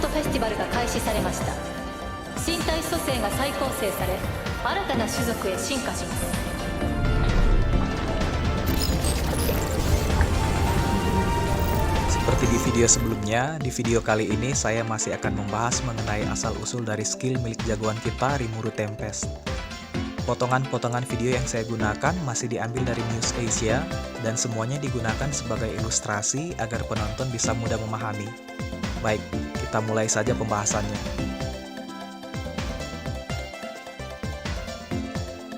トフェスティバルが開始されました。身体組成が再構成され、新たな種族へ進化します。Seperti di video sebelumnya, di video kali ini saya masih akan membahas mengenai asal-usul dari skill milik jagoan kita, Rimuru Tempest. Potongan-potongan video yang saya gunakan masih diambil dari News Asia, dan semuanya digunakan sebagai ilustrasi agar penonton bisa mudah memahami. Baik, kita mulai saja pembahasannya.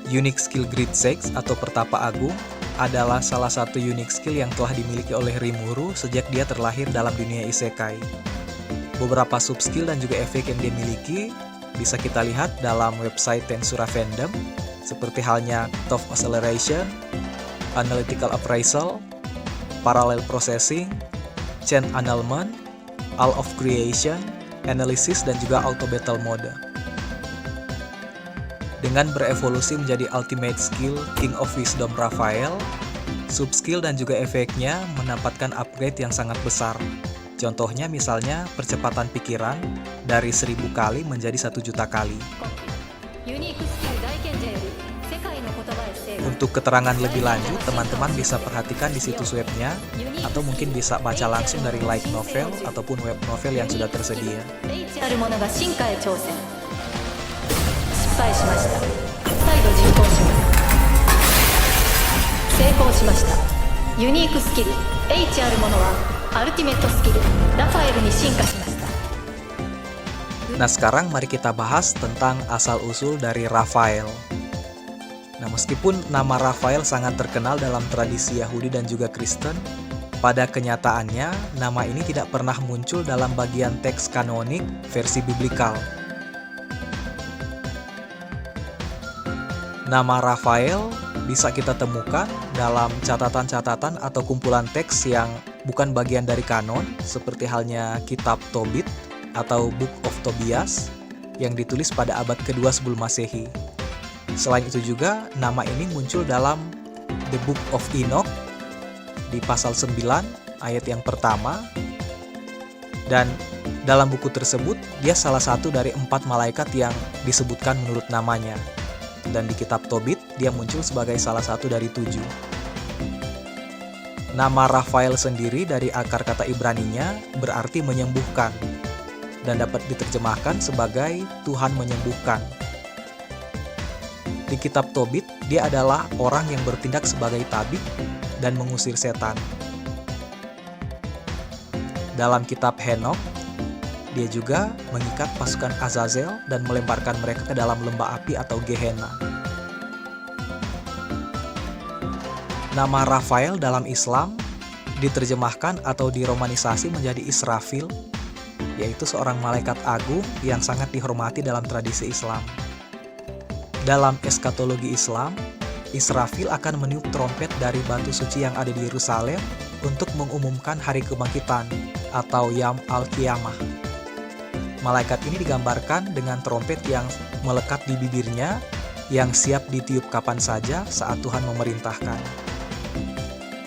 Unique skill Great Six atau Pertapa Agung adalah salah satu unique skill yang telah dimiliki oleh Rimuru sejak dia terlahir dalam dunia isekai. Beberapa sub-skill dan juga efek yang dia miliki bisa kita lihat dalam website Tensura Fandom, seperti halnya Top Acceleration, Analytical Appraisal, Parallel Processing, Chain Annulment, All of Creation, Analysis, dan juga Auto Battle Mode. Dengan berevolusi menjadi Ultimate Skill King of Wisdom Raphael, sub-skill dan juga efeknya mendapatkan upgrade yang sangat besar. Contohnya misalnya percepatan pikiran dari 1000 kali menjadi 1 juta kali. Untuk keterangan lebih lanjut, teman-teman bisa perhatikan di situs webnya, atau mungkin bisa baca langsung dari light novel ataupun web novel yang sudah tersedia. Nah, sekarang mari kita bahas tentang asal-usul dari Raphael. Nah, meskipun nama Raphael sangat terkenal dalam tradisi Yahudi dan juga Kristen, pada kenyataannya nama ini tidak pernah muncul dalam bagian teks kanonik versi biblikal. Nama Raphael bisa kita temukan dalam catatan-catatan atau kumpulan teks yang bukan bagian dari kanon, seperti halnya Kitab Tobit atau Book of Tobias yang ditulis pada abad kedua sebelum Masehi. Selain itu juga, nama ini muncul dalam The Book of Enoch di pasal 9 ayat yang pertama, dan dalam buku tersebut dia salah satu dari 4 malaikat yang disebutkan menurut namanya. Dan di kitab Tobit dia muncul sebagai salah satu dari 7. Nama Raphael sendiri dari akar kata Ibraninya berarti menyembuhkan, dan dapat diterjemahkan sebagai Tuhan menyembuhkan. Di kitab Tobit, dia adalah orang yang bertindak sebagai tabib dan mengusir setan. Dalam kitab Henokh, dia juga mengikat pasukan Azazel dan melemparkan mereka ke dalam lembah api atau Gehenna. Nama Raphael dalam Islam diterjemahkan atau diromanisasi menjadi Israfil, yaitu seorang malaikat agung yang sangat dihormati dalam tradisi Islam. Dalam eskatologi Islam, Israfil akan meniup trompet dari batu suci yang ada di Yerusalem untuk mengumumkan hari kebangkitan atau Yam al-Qiyamah. Malaikat ini digambarkan dengan trompet yang melekat di bibirnya, yang siap ditiup kapan saja saat Tuhan memerintahkan.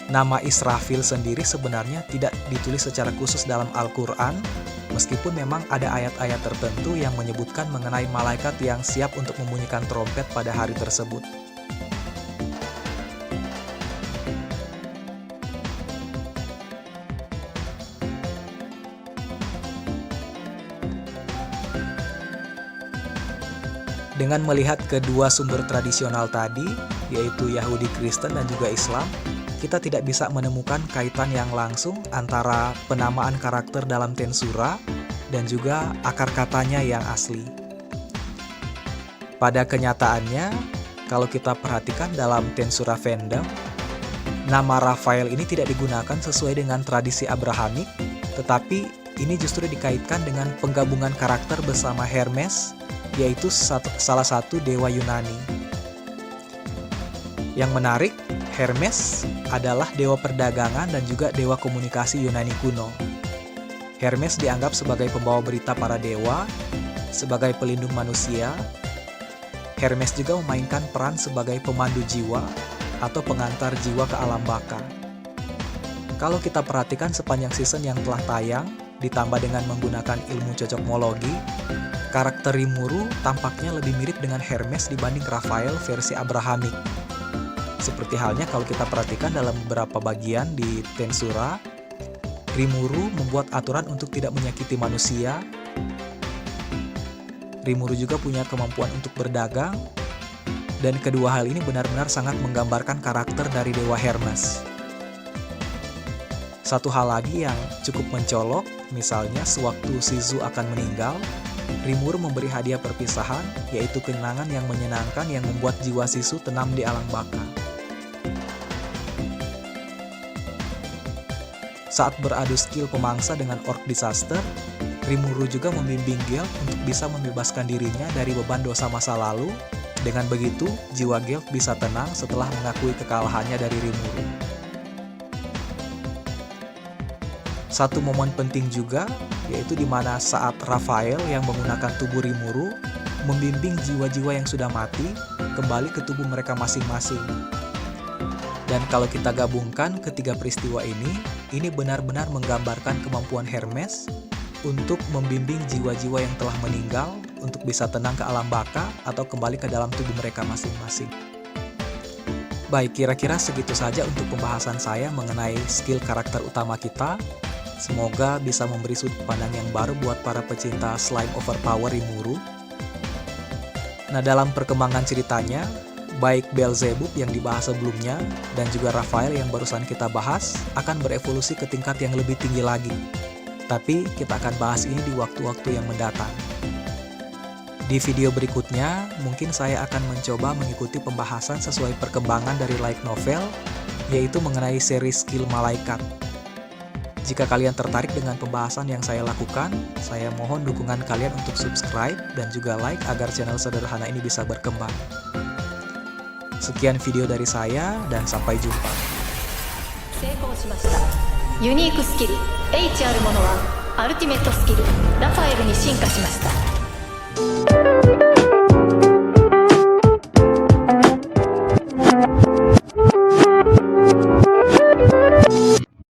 Nama Israfil sendiri sebenarnya tidak ditulis secara khusus dalam Al-Quran, meskipun memang ada ayat-ayat tertentu yang menyebutkan mengenai malaikat yang siap untuk membunyikan trompet pada hari tersebut. Dengan melihat kedua sumber tradisional tadi, yaitu Yahudi, Kristen, dan juga Islam, kita tidak bisa menemukan kaitan yang langsung antara penamaan karakter dalam Tensura dan juga akar katanya yang asli. Pada kenyataannya, kalau kita perhatikan dalam Tensura Fandom, nama Raphael ini tidak digunakan sesuai dengan tradisi Abrahamik, tetapi ini justru dikaitkan dengan penggabungan karakter bersama Hermes, yaitu salah satu dewa Yunani. Yang menarik, Hermes adalah dewa perdagangan dan juga dewa komunikasi Yunani kuno. Hermes dianggap sebagai pembawa berita para dewa, sebagai pelindung manusia. Hermes juga memainkan peran sebagai pemandu jiwa atau pengantar jiwa ke alam baka. Kalau kita perhatikan sepanjang season yang telah tayang, ditambah dengan menggunakan ilmu cocokmologi, karakter Rimuru tampaknya lebih mirip dengan Hermes dibanding Raphael versi Abrahamik. Seperti halnya kalau kita perhatikan dalam beberapa bagian di Tensura, Rimuru membuat aturan untuk tidak menyakiti manusia. Rimuru juga punya kemampuan untuk berdagang, dan kedua hal ini benar-benar sangat menggambarkan karakter dari Dewa Hermes. Satu hal lagi yang cukup mencolok, misalnya sewaktu Shizu akan meninggal, Rimuru memberi hadiah perpisahan, yaitu kenangan yang menyenangkan yang membuat jiwa Shizu tenang di alam baka. Saat beradu skill pemangsa dengan Orc Disaster, Rimuru juga membimbing Gelt untuk bisa membebaskan dirinya dari beban dosa masa lalu. Dengan begitu, jiwa Gelt bisa tenang setelah mengakui kekalahannya dari Rimuru. Satu momen penting juga, yaitu di mana saat Raphael yang menggunakan tubuh Rimuru membimbing jiwa-jiwa yang sudah mati kembali ke tubuh mereka masing-masing. Dan kalau kita gabungkan ketiga peristiwa ini benar-benar menggambarkan kemampuan Hermes untuk membimbing jiwa-jiwa yang telah meninggal untuk bisa tenang ke alam baka atau kembali ke dalam tubuh mereka masing-masing. Baik, kira-kira segitu saja untuk pembahasan saya mengenai skill karakter utama kita. Semoga bisa memberi sudut pandang yang baru buat para pecinta slime overpower Rimuru. Nah, dalam perkembangan ceritanya, baik Beelzebub yang dibahas sebelumnya dan juga Raphael yang barusan kita bahas akan berevolusi ke tingkat yang lebih tinggi lagi. Tapi kita akan bahas ini di waktu-waktu yang mendatang. Di video berikutnya, mungkin saya akan mencoba mengikuti pembahasan sesuai perkembangan dari light novel, yaitu mengenai seri skill malaikat. Jika kalian tertarik dengan pembahasan yang saya lakukan, saya mohon dukungan kalian untuk subscribe dan juga like agar channel sederhana ini bisa berkembang. Sekian video dari saya dan sampai jumpa. 成功しました。ユニークスキル H あるものはアルティメットスキルラファエルに進化しました。